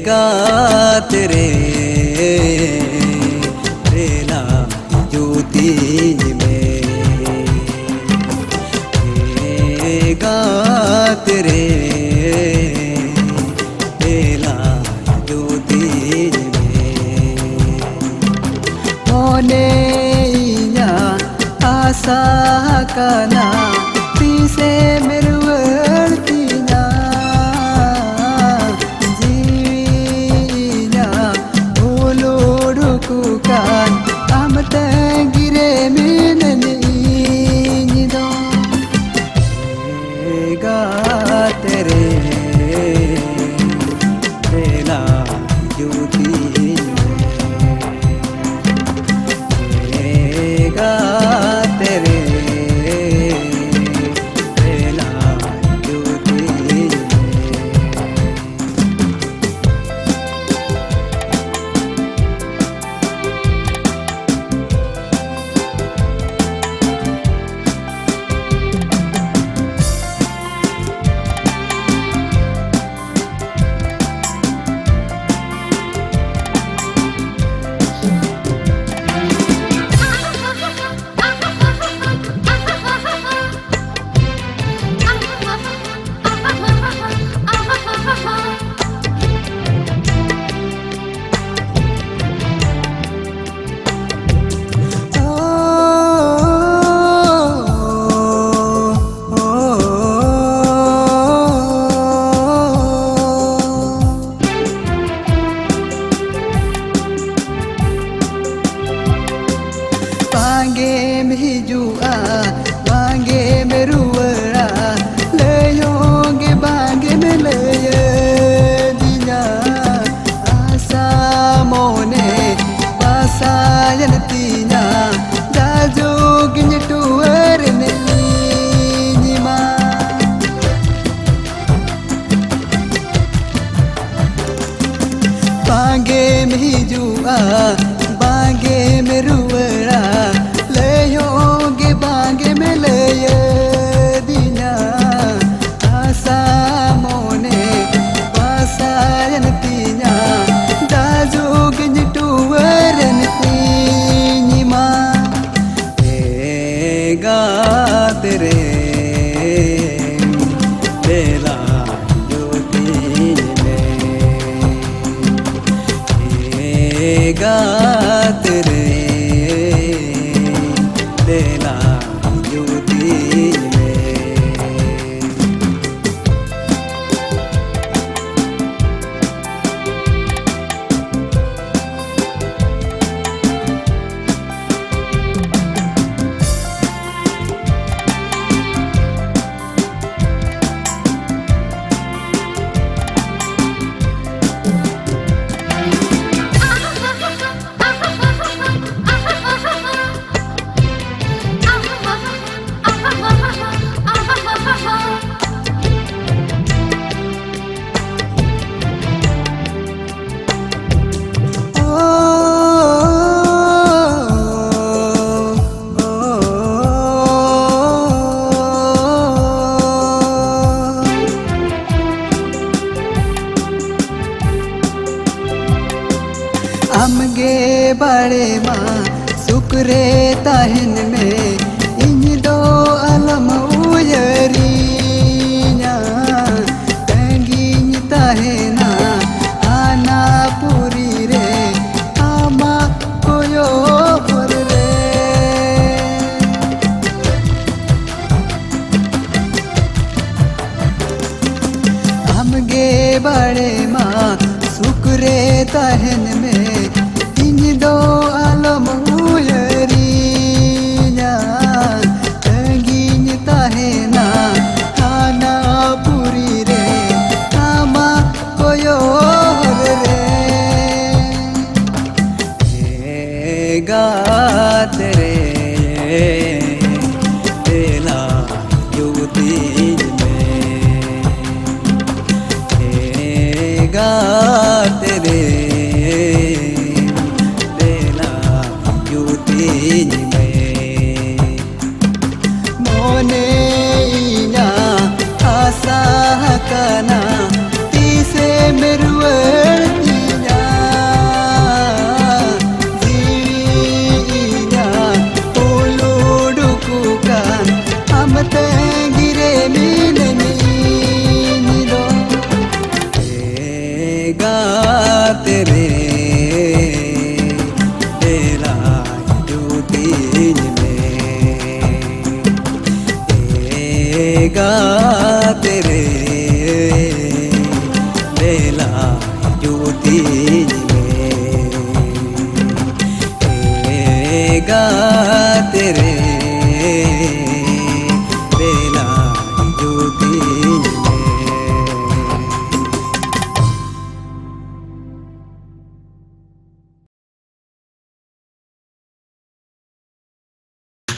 तेरे रेला ज्योति में तेरे रेला ज्योति में होने आशा काना पीसे मेरे तेरे रेला ज्योति तेरे रेला ज्योति बांगे में हिजुआ बांगे में रुआ लेयोगे बांगे में ले दिया आशा मोने पासायन तीना जाजोगिन टुअर नीमा बांगे में हिजुआ बांगे में रुआ लेयोगे बांगे में ले दिना आशा मोने पासायन तीना दाजोगिन टुअरन तीनिमा तेरे रेला ज्योति में तेरे रेला ज्योति में अमगे बड़े माँ सुकरे ताहिन में इन दो अलम उयरीना तंगीन ताहिना आना पूरी रे आमा कोयो रे अमगे बड़े माँ सुकरे ताहिन में दो आलम उयरीना तंगीन ताहेना खाना पूरी रे आमा कोयो रे तेरे रेला ज्योति में तेरे मोने आशा काना तीसे मेरुअर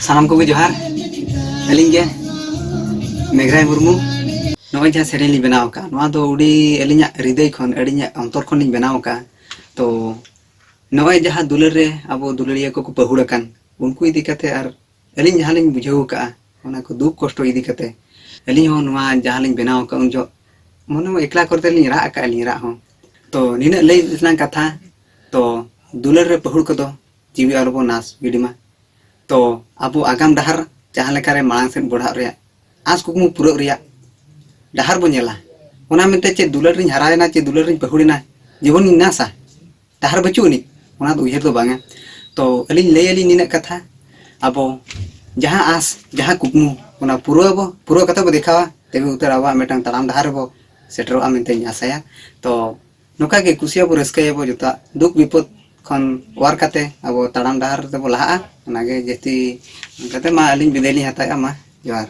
सानाम को जोहार अलिंग गे मेघराय मुर्मू नॉय जहाँ सेरें ली बनाव का नॉय दो उड़ी अलिंग हृदय खन अलिंग अंतर खन ली बनाव का तो नॉय जहाँ दुलर रे अब दुलरिया को पहुड़कन उनको इदी कते आर अलिंग जहाँ लिंग बुझाव का ओना को दुख कष्ट इदी कते अलिंग हो नॉय जहाँ लिंग बनाव का उन जो मन एकला करते लिंग रा का लिंग रा हो तो निना लई इतना कथा तो दुलर रे पहुड़ को दो जीवी आरबो नास गिडिमा तो अब आगाम डहार जहाँ लेकारे मांग से बढ़ा रे आस कुकमु पुरो रे डहार बो नेला ओना मेते चे दुलर रिन हरायना चे दुलर रिन पहुड़िना जीवन नासा डहार बचुनी ओना दो उयहर दो बांगा तो अलिंग लई अलिंग निना कथा अब जहाँ आस जहाँ कुकमु ओना पुरो कथा बो देखावा तेबे उतर आवा मेटang तालाम डहार बो सेटरो मेते आसाया तो नोका के कुसिया बो रस्काया बो जोता दुख विपद खन वार काते अब तालाम डहार ते बो लहा ओना गे जेती कते मा अलिंग बिदायली हताया मा जोहार।